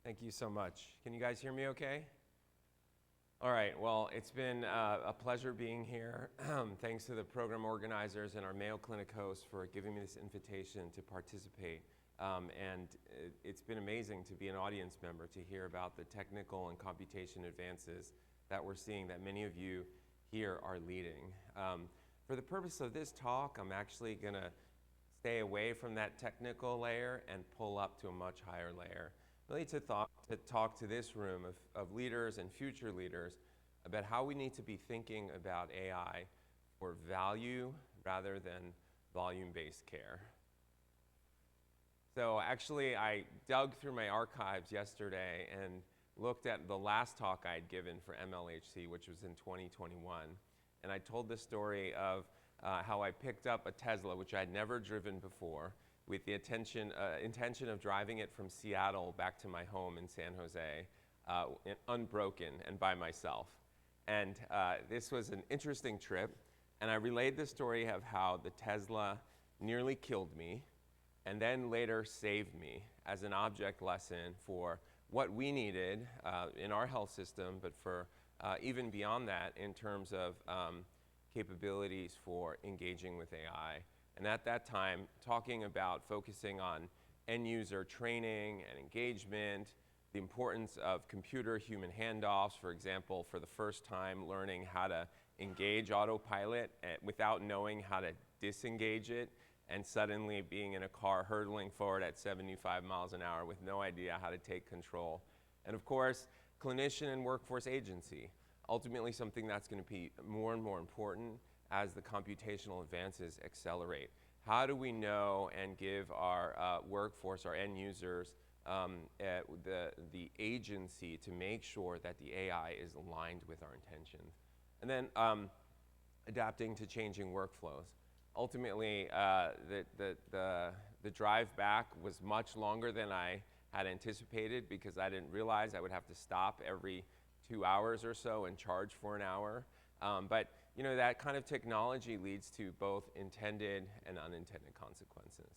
Thank you so much. Can you guys hear me okay? All right, well, it's been a pleasure being here. Thanks to the program organizers and our Mayo Clinic host for giving me this invitation to participate. It's been amazing to be an audience member to hear about the technical and computation advances that we're seeing that many of you here are leading. For the purpose of this talk, I'm actually going to stay away from that technical layer and pull up to a much higher layer. Really to talk to this room of leaders and future leaders about how we need to be thinking about AI for value rather than volume-based care. So actually, I dug through my archives yesterday and looked at the last talk I'd given for MLHC, which was in 2021. And I told the story of how I picked up a Tesla, which I'd never driven before, with the intention of driving it from Seattle back to my home in San Jose, unbroken and by myself. And this was an interesting trip, and I relayed the story of how the Tesla nearly killed me, and then later saved me as an object lesson for what we needed in our health system, but for even beyond that in terms of capabilities for engaging with AI. And at that time, talking about focusing on end-user training and engagement, the importance of computer-human handoffs, for example, for the first time learning how to engage autopilot without knowing how to disengage it, and suddenly being in a car hurtling forward at 75 miles an hour with no idea how to take control. And of course, clinician and workforce agency, ultimately something that's going to be more and more important as the computational advances accelerate. How do we know and give our workforce, our end users, the agency to make sure that the AI is aligned with our intentions? And then adapting to changing workflows. Ultimately, the drive back was much longer than I had anticipated because I didn't realize I would have to stop every 2 hours or so and charge for an hour. But you know, that kind of technology leads to both intended and unintended consequences.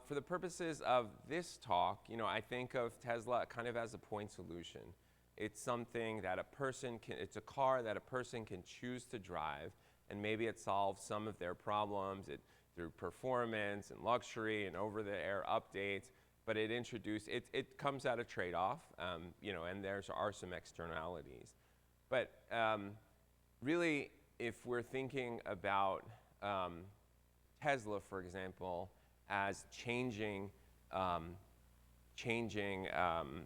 For the purposes of this talk, you know, I think of Tesla kind of as a point solution. It's something that it's a car that a person can choose to drive, and maybe it solves some of their problems through performance and luxury and over-the-air updates, but it comes at a trade-off, you know, and there are some externalities. But really, if we're thinking about Tesla, for example, as changing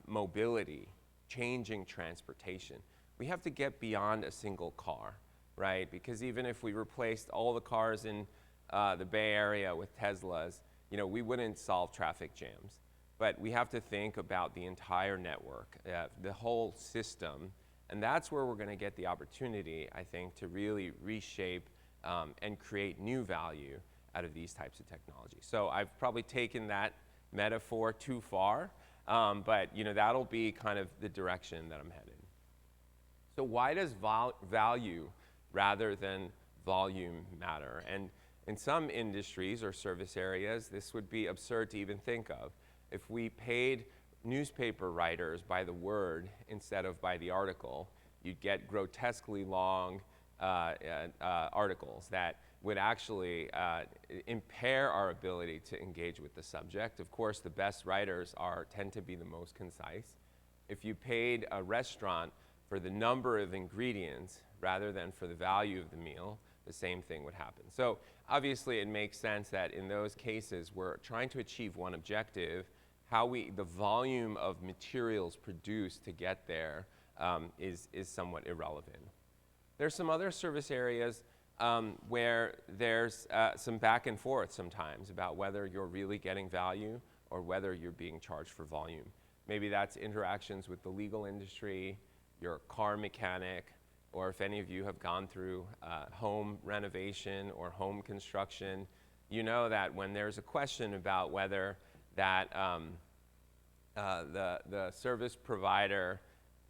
mobility, changing transportation, we have to get beyond a single car, right? Because even if we replaced all the cars in the Bay Area with Teslas, you know, we wouldn't solve traffic jams. But we have to think about the entire network, the whole system. And that's where we're going to get the opportunity, I think, to really reshape and create new value out of these types of technologies. So I've probably taken that metaphor too far, but you know, that'll be kind of the direction that I'm headed. So why does value rather than volume matter? And in some industries or service areas, this would be absurd to even think of. If we paid newspaper writers by the word instead of by the article, you'd get grotesquely long articles that would actually impair our ability to engage with the subject. Of course, the best writers tend to be the most concise. If you paid a restaurant for the number of ingredients rather than for the value of the meal, the same thing would happen. So obviously it makes sense that in those cases we're trying to achieve one objective. The volume of materials produced to get there is somewhat irrelevant. There's some other service areas where there's some back and forth sometimes about whether you're really getting value or whether you're being charged for volume. Maybe that's interactions with the legal industry, your car mechanic, or if any of you have gone through home renovation or home construction, you know that when there's a question about whether that the service provider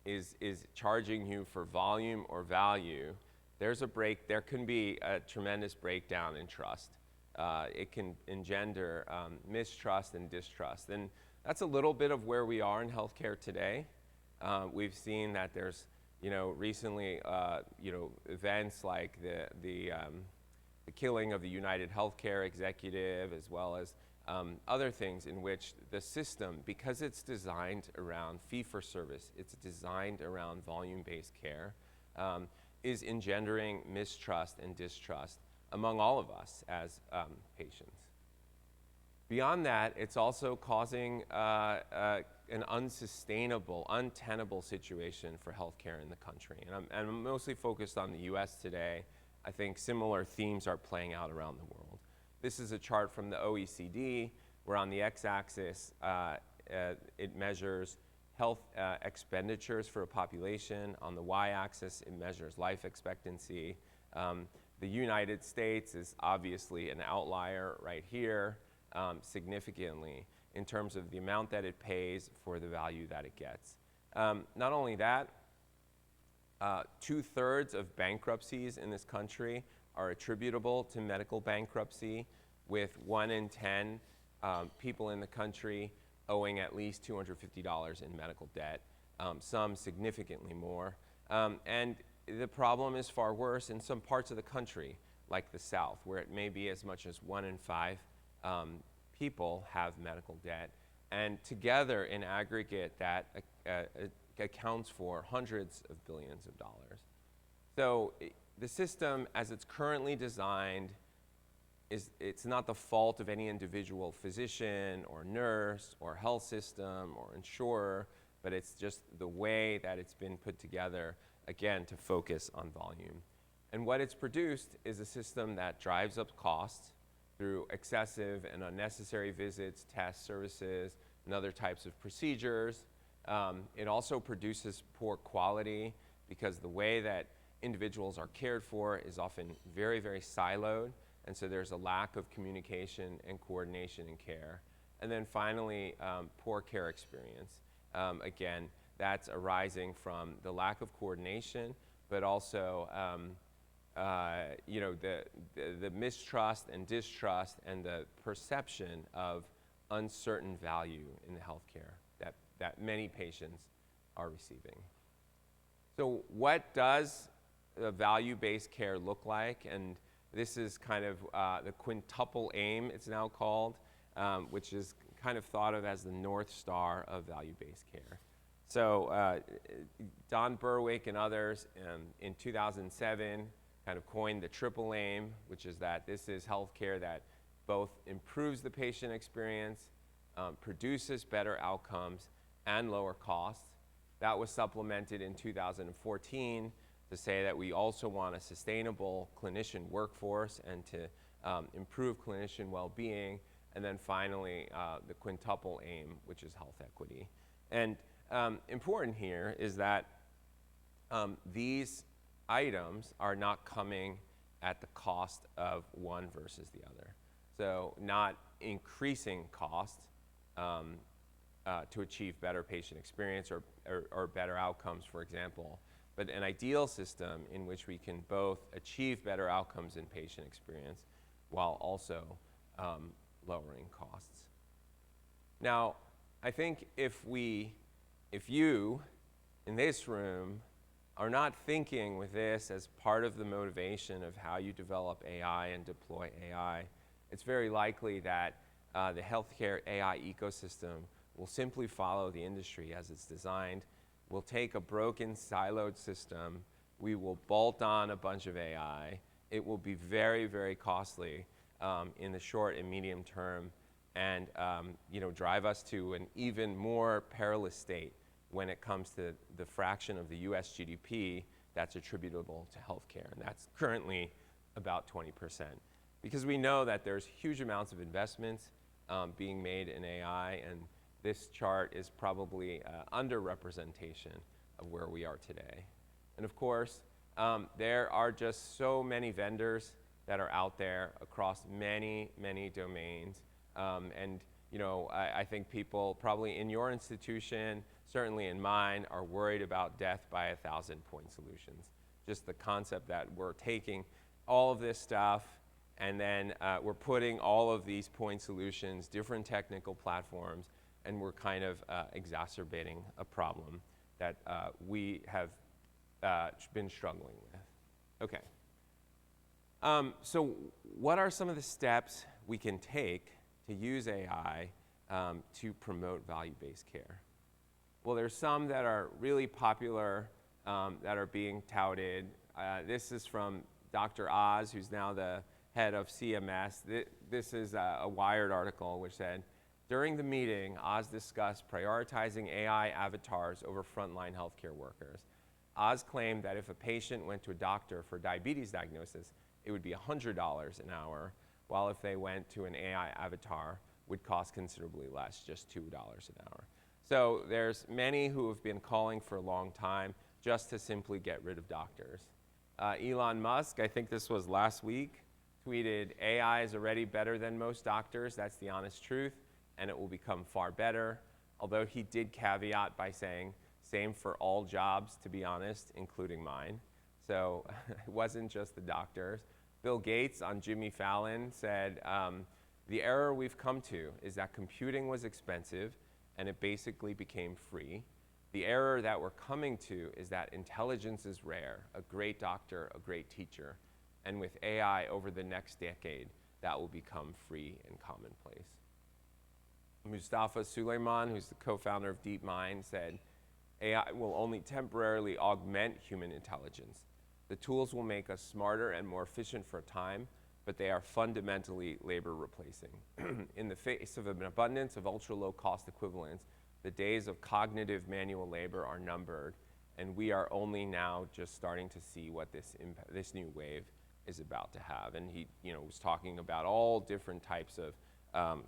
is charging you for volume or value, there can be a tremendous breakdown in trust. It can engender mistrust and distrust. And That's a little bit of where we are in healthcare today. We've seen that there's, recently, events like the killing of the United Healthcare executive, as well as other things in which the system, because it's designed around fee-for-service, it's designed around volume-based care, is engendering mistrust and distrust among all of us as patients. Beyond that, it's also causing an unsustainable, untenable situation for healthcare in the country. And I'm mostly focused on the US today. I think similar themes are playing out around the world. This is a chart from the OECD, where on the x-axis, it measures health expenditures for a population. On the y-axis, it measures life expectancy. The United States is obviously an outlier right here, significantly in terms of the amount that it pays for the value that it gets. Not only that, 2/3 of bankruptcies in this country are attributable to medical bankruptcy, with 1 in 10 people in the country owing at least $250 in medical debt, some significantly more. And the problem is far worse in some parts of the country, like the South, where it may be as much as 1 in 5 people have medical debt. And together, in aggregate, that accounts for hundreds of billions of dollars. So the system, as it's currently designed, it's not the fault of any individual physician or nurse or health system or insurer, but it's just the way that it's been put together, again, to focus on volume. And what it's produced is a system that drives up costs through excessive and unnecessary visits, tests, services, and other types of procedures. It also produces poor quality because the way that individuals are cared for is often very, very siloed, and so there's a lack of communication and coordination in care. And then finally, poor care experience. Again, that's arising from the lack of coordination, but also the mistrust and distrust and the perception of uncertain value in the healthcare that many patients are receiving. So what does value-based care look like? And this is kind of the quintuple aim, it's now called, which is kind of thought of as the North Star of value-based care. So Don Berwick and others in 2007 kind of coined the triple aim, which is that this is healthcare that both improves the patient experience, produces better outcomes, and lower costs. That was supplemented in 2014 to say that we also want a sustainable clinician workforce and to improve clinician well-being. And then finally, the quintuple aim, which is health equity. And important here is that these items are not coming at the cost of one versus the other. So not increasing costs to achieve better patient experience or better outcomes, for example, but an ideal system in which we can both achieve better outcomes in patient experience while also lowering costs. Now, I think if you in this room are not thinking with this as part of the motivation of how you develop AI and deploy AI, it's very likely that the healthcare AI ecosystem will simply follow the industry as it's designed. We'll take a broken, siloed system, we will bolt on a bunch of AI. It will be very, very costly in the short and medium term, and drive us to an even more perilous state when it comes to the fraction of the US GDP that's attributable to healthcare, and that's currently about 20%. Because we know that there's huge amounts of investments being made in AI, and this chart is probably underrepresentation of where we are today. And of course, there are just so many vendors that are out there across many, many domains. I think people probably in your institution, certainly in mine, are worried about death by 1,000-point solutions. Just the concept that we're taking all of this stuff and then we're putting all of these point solutions, different technical platforms, and we're kind of exacerbating a problem that we have been struggling with. Okay. So what are some of the steps we can take to use AI to promote value-based care? Well, there's some that are really popular that are being touted. This is from Dr. Oz, who's now the head of CMS. This is a Wired article which said, during the meeting, Oz discussed prioritizing AI avatars over frontline healthcare workers. Oz claimed that if a patient went to a doctor for diabetes diagnosis, it would be $100 an hour, while if they went to an AI avatar, would cost considerably less, just $2 an hour. So there's many who have been calling for a long time just to simply get rid of doctors. Elon Musk, I think this was last week, tweeted, AI is already better than most doctors, that's the honest truth, and it will become far better. Although he did caveat by saying, same for all jobs, to be honest, including mine. So it wasn't just the doctors. Bill Gates on Jimmy Fallon said, the error we've come to is that computing was expensive and it basically became free. The error that we're coming to is that intelligence is rare, a great doctor, a great teacher. And with AI over the next decade, that will become free and commonplace. Mustafa Suleyman, who's the co-founder of DeepMind, said, AI will only temporarily augment human intelligence. The tools will make us smarter and more efficient for a time, but they are fundamentally labor replacing. In the face of an abundance of ultra-low cost equivalents, the days of cognitive manual labor are numbered, and we are only now just starting to see what this new wave is about to have. And he was talking about all different types of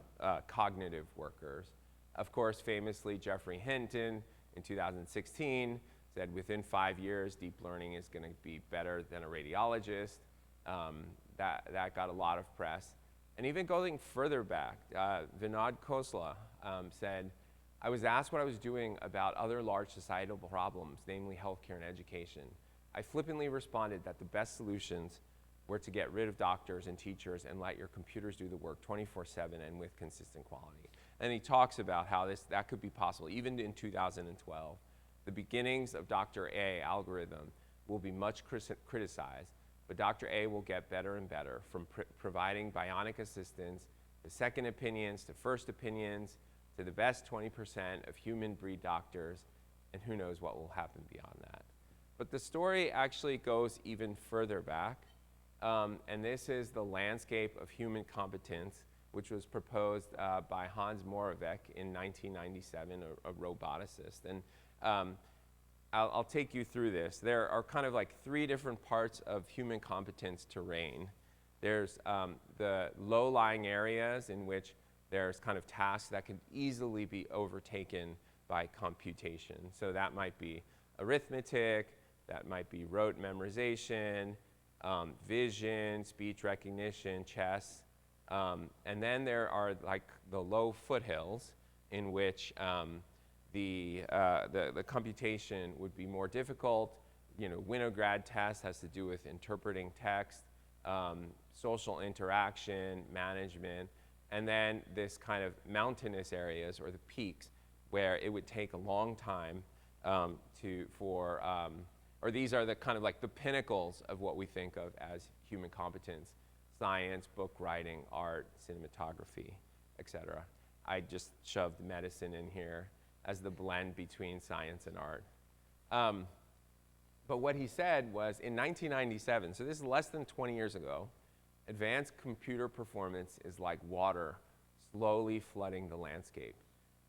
cognitive workers. Of course, famously, Jeffrey Hinton in 2016 said within 5 years, deep learning is going to be better than a radiologist. That got a lot of press. And even going further back, Vinod Khosla said, I was asked what I was doing about other large societal problems, namely healthcare and education. I flippantly responded that the best solutions were to get rid of doctors and teachers and let your computers do the work 24/7 and with consistent quality. And he talks about how that could be possible, even in 2012. The beginnings of Dr. A algorithm will be much criticized, but Dr. A will get better and better from providing bionic assistance to second opinions, to first opinions, to the best 20% of human breed doctors, and who knows what will happen beyond that. But the story actually goes even further back, and this is the landscape of human competence, which was proposed by Hans Moravec in 1997, a roboticist. And I'll take you through this. There are kind of like 3 different parts of human competence terrain. There's the low-lying areas in which there's kind of tasks that can easily be overtaken by computation. So that might be arithmetic, that might be rote memorization, vision, speech recognition, chess. And then there are like the low foothills in which the computation would be more difficult. Winograd test has to do with interpreting text, social interaction, management, and then this kind of mountainous areas or the peaks where it would take a long time or these are the kind of like the pinnacles of what we think of as human competence: science, book writing, art, cinematography, etc. I just shoved medicine in here as the blend between science and art. But what he said was in 1997, so this is less than 20 years ago, advanced computer performance is like water slowly flooding the landscape.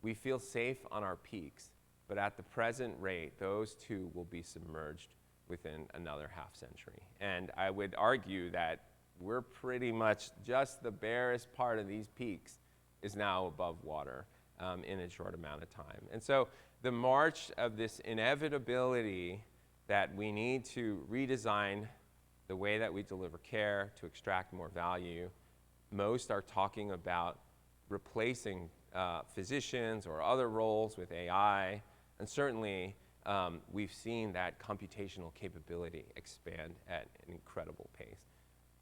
We feel safe on our peaks, but at the present rate, those two will be submerged within another half century. And I would argue that we're pretty much just the barest part of these peaks is now above water in a short amount of time. And so the march of this inevitability that we need to redesign the way that we deliver care to extract more value. Most are talking about replacing physicians or other roles with AI. And certainly, we've seen that computational capability expand at an incredible pace.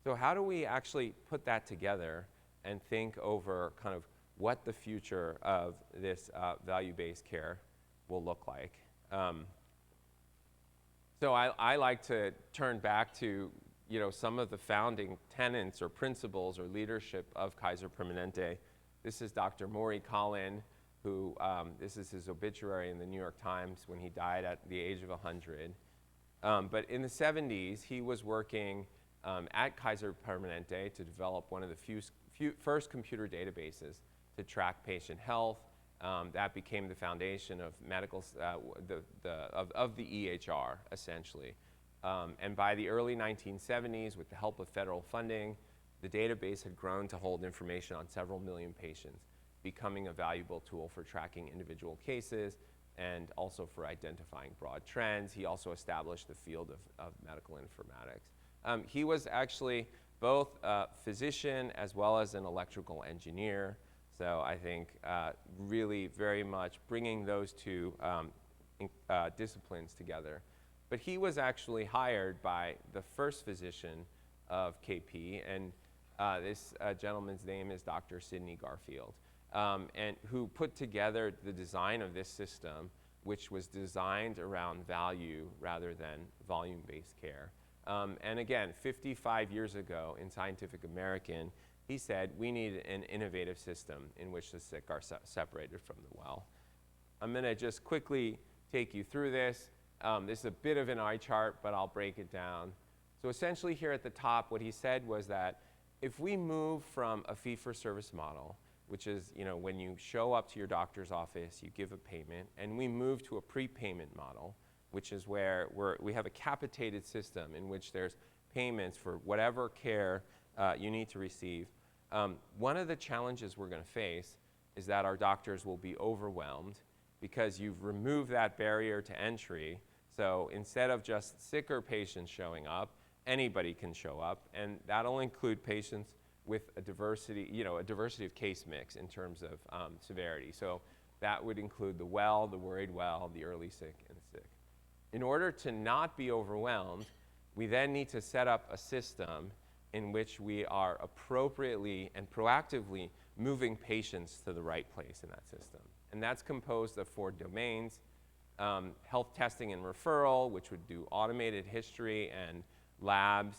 So how do we actually put that together and think over kind of what the future of this value-based care will look like. So I like to turn back to some of the founding tenets or principles or leadership of Kaiser Permanente. This is Dr. Maury Collin, who this is his obituary in the New York Times when he died at the age of 100. But in the 70s, he was working at Kaiser Permanente to develop one of the first computer databases to track patient health. That became the foundation of of the EHR, essentially. And by the early 1970s, with the help of federal funding, the database had grown to hold information on several million patients, becoming a valuable tool for tracking individual cases and also for identifying broad trends. He also established the field of medical informatics. He was actually both a physician as well as an electrical engineer. So I think really very much bringing those two disciplines together. But he was actually hired by the first physician of KP, and this gentleman's name is Dr. Sidney Garfield, and who put together the design of this system, which was designed around value rather than volume-based care. And again, 55 years ago in Scientific American, he said, we need an innovative system in which the sick are separated from the well. I'm going to just quickly take you through this. This is a bit of an eye chart, but I'll break it down. So essentially here at the top, what he said was that if we move from a fee-for-service model, which is when you show up to your doctor's office, you give a payment, and we move to a prepayment model, which is where we have a capitated system in which there's payments for whatever care you need to receive. One of the challenges we're going to face is that our doctors will be overwhelmed because you've removed that barrier to entry. So instead of just sicker patients showing up, anybody can show up, and that'll include patients with a diversity of case mix in terms of severity. So that would include the well, the worried well, the early sick, and the sick. In order to not be overwhelmed, we then need to set up a system in which we are appropriately and proactively moving patients to the right place in that system. And that's composed of 4 domains: health testing and referral, which would do automated history and labs,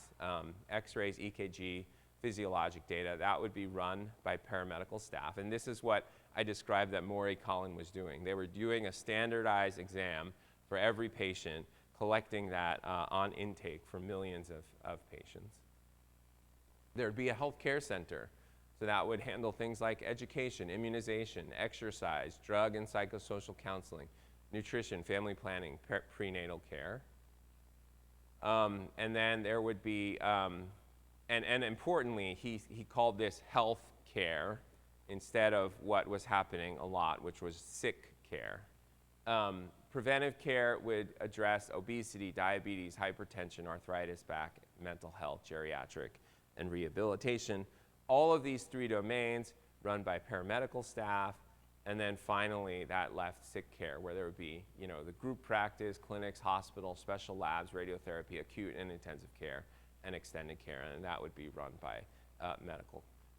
x-rays, EKG, physiologic data. That would be run by paramedical staff. And this is what I described that Maury Collin was doing. They were doing a standardized exam for every patient, collecting that on intake for millions of patients. There'd be a healthcare center. So that would handle things like education, immunization, exercise, drug and psychosocial counseling, nutrition, family planning, prenatal care. And then there would be, and importantly, he called this health care instead of what was happening a lot, which was sick care. Preventive care would address obesity, diabetes, hypertension, arthritis, back, mental health, geriatric, and rehabilitation. All of these 3 domains run by paramedical staff, and then finally that left sick care, where there would be the group practice, clinics, hospitals, special labs, radiotherapy, acute and intensive care, and extended care, and that would be run by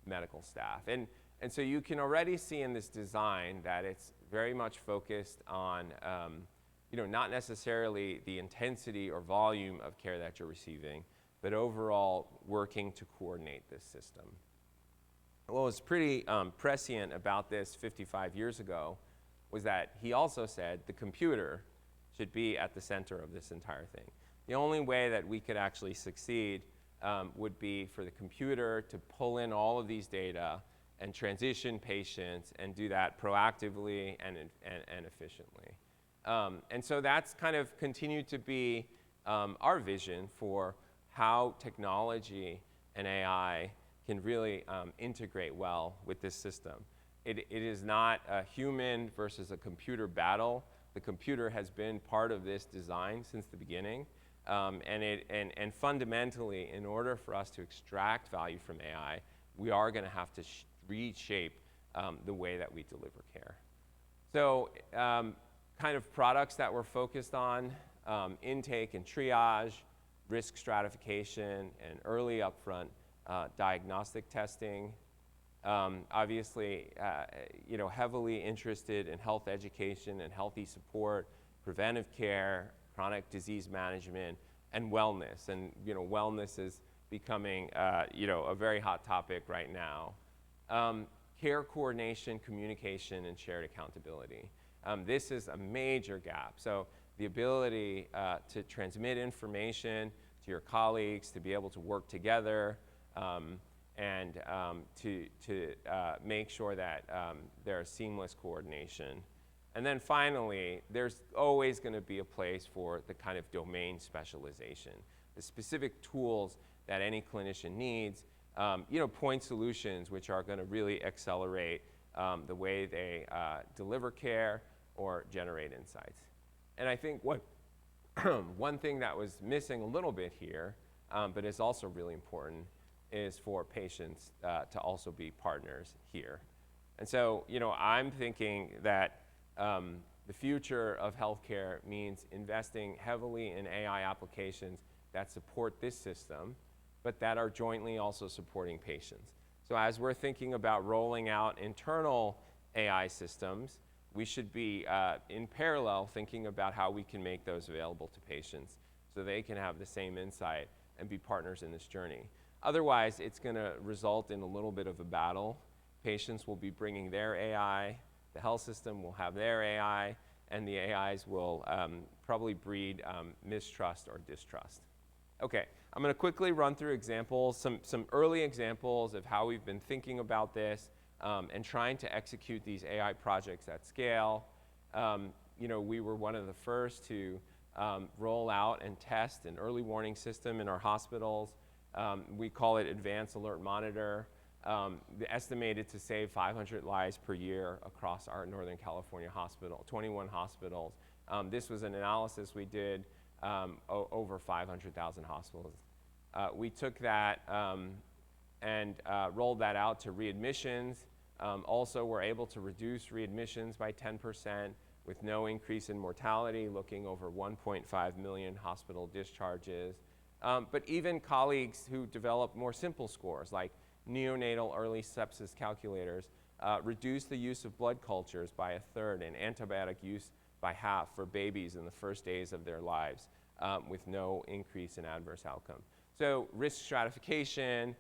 medical staff. And so you can already see in this design that it's very much focused on not necessarily the intensity or volume of care that you're receiving, but overall working to coordinate this system. What was pretty prescient about this 55 years ago was that he also said the computer should be at the center of this entire thing. The only way that we could actually succeed would be for the computer to pull in all of these data and transition patients and do that proactively and efficiently. And so that's kind of continued to be our vision for how technology and AI can really integrate well with this system. It is not a human versus a computer battle. The computer has been part of this design since the beginning. And fundamentally, in order for us to extract value from AI, we are going to have to reshape the way that we deliver care. So kind of products that we're focused on, intake and triage, risk stratification, and early upfront diagnostic testing. obviously, heavily interested in health education and healthy support, preventive care, chronic disease management, and wellness. And wellness is becoming a very hot topic right now. Care coordination, communication, and shared accountability. This is a major gap. So the ability to transmit information to your colleagues, to be able to work together, and to make sure that there's seamless coordination. And then finally, there's always going to be a place for the kind of domain specialization, the specific tools that any clinician needs, point solutions which are going to really accelerate the way they deliver care or generate insights. And I think one thing that was missing a little bit here, but is also really important, is for patients to also be partners here. And so, I'm thinking that the future of healthcare means investing heavily in AI applications that support this system, but that are jointly also supporting patients. So as we're thinking about rolling out internal AI systems, we should be in parallel thinking about how we can make those available to patients so they can have the same insight and be partners in this journey. Otherwise, it's going to result in a little bit of a battle. Patients will be bringing their AI, the health system will have their AI, and the AIs will probably breed mistrust or distrust. Okay, I'm going to quickly run through examples, some early examples of how we've been thinking about this and trying to execute these AI projects at scale. We were one of the first to roll out and test an early warning system in our hospitals. We call it Advanced Alert Monitor, estimated to save 500 lives per year across our Northern California 21 hospitals. This was an analysis we did over 500,000 hospitals. We took that and rolled that out to readmissions. Also, we're able to reduce readmissions by 10% with no increase in mortality, looking over 1.5 million hospital discharges. But even colleagues who developed more simple scores, like neonatal early sepsis calculators, reduced the use of blood cultures by a third and antibiotic use by half for babies in the first days of their lives with no increase in adverse outcome. So risk stratification,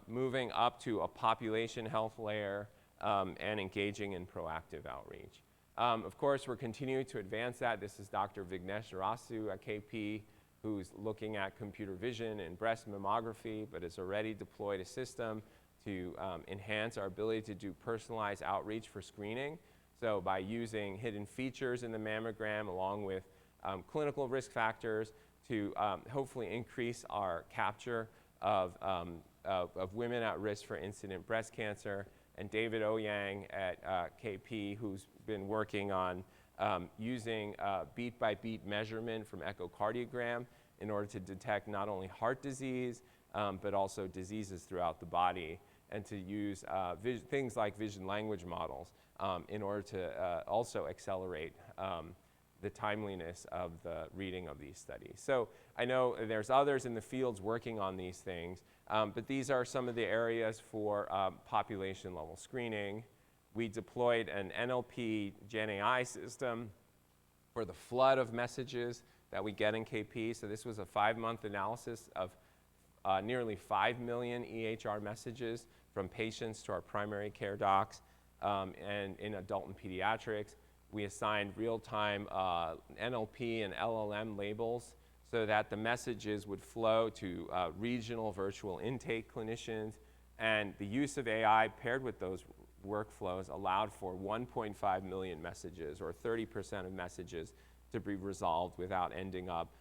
moving up to a population health layer, and engaging in proactive outreach. Of course, we're continuing to advance that. This is Dr. Vignesh Arasu at KP, who's looking at computer vision and breast mammography, but has already deployed a system to enhance our ability to do personalized outreach for screening. So by using hidden features in the mammogram along with clinical risk factors to hopefully increase our capture of women at risk for incident breast cancer. And David Oyang at KP, who's been working on using beat-by-beat measurement from echocardiogram in order to detect not only heart disease, but also diseases throughout the body, and to use things like vision language models in order to also accelerate the timeliness of the reading of these studies. So I know there's others in the fields working on these things, but these are some of the areas for population-level screening. We deployed an NLP Gen AI system for the flood of messages that we get in KP. So this was a 5-month analysis of nearly 5 million EHR messages from patients to our primary care docs, and in adult and pediatrics. We assigned real-time NLP and LLM labels so that the messages would flow to regional virtual intake clinicians, and the use of AI paired with those workflows allowed for 1.5 million messages, or 30% of messages, to be resolved without ending up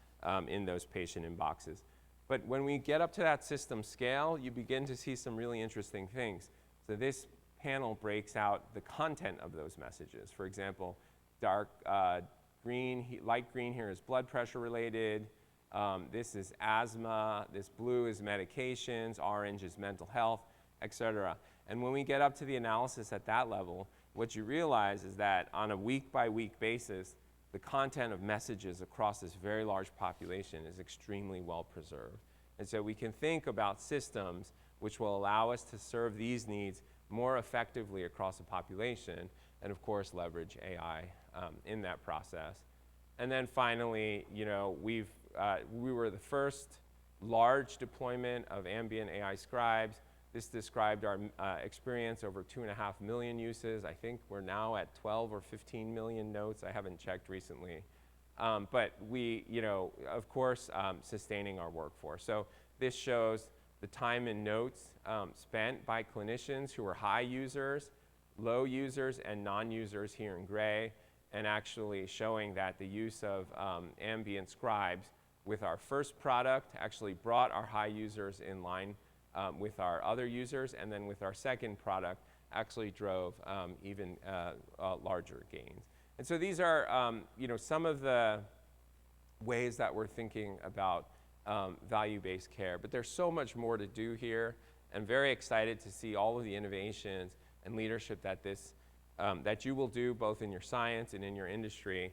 in those patient inboxes. But when we get up to that system scale, you begin to see some really interesting things. So this panel breaks out the content of those messages. For example, dark green, light green here is blood pressure related. This is asthma. This blue is medications. Orange is mental health, et cetera. And when we get up to the analysis at that level, what you realize is that on a week-by-week basis, the content of messages across this very large population is extremely well preserved. And so we can think about systems which will allow us to serve these needs more effectively across the population, and of course leverage AI in that process. And then finally, you know, we were the first large deployment of ambient AI scribes. This described our experience over 2.5 million uses. I think we're now at 12 or 15 million notes. I haven't checked recently. But we, you know, of course, sustaining our workforce. So this shows the time in notes spent by clinicians who are high users, low users, and non-users here in gray, and actually showing that the use of ambient scribes with our first product actually brought our high users in line with our other users, and then with our second product actually drove even larger gains. And so these are you know, some of the ways that we're thinking about value-based care. But there's so much more to do here. I'm very excited to see all of the innovations and leadership that that you will do both in your science and in your industry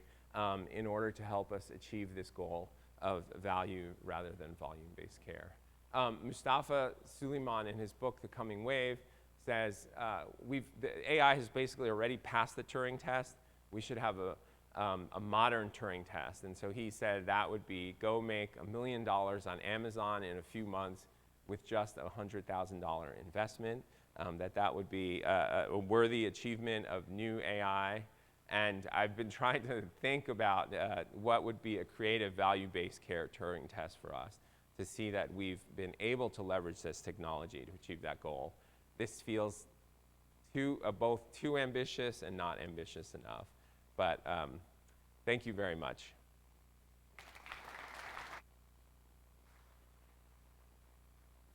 in order to help us achieve this goal of value rather than volume-based care. Mustafa Suleyman, in his book, The Coming Wave, says the AI has basically already passed the Turing test. We should have a modern Turing test. And so he said that would be go make $1 million on Amazon in a few months with just a $100,000 investment. That would be a worthy achievement of new AI. And I've been trying to think about what would be a creative value-based care Turing test for us to see that we've been able to leverage this technology to achieve that goal. This feels both too ambitious and not ambitious enough. But thank you very much.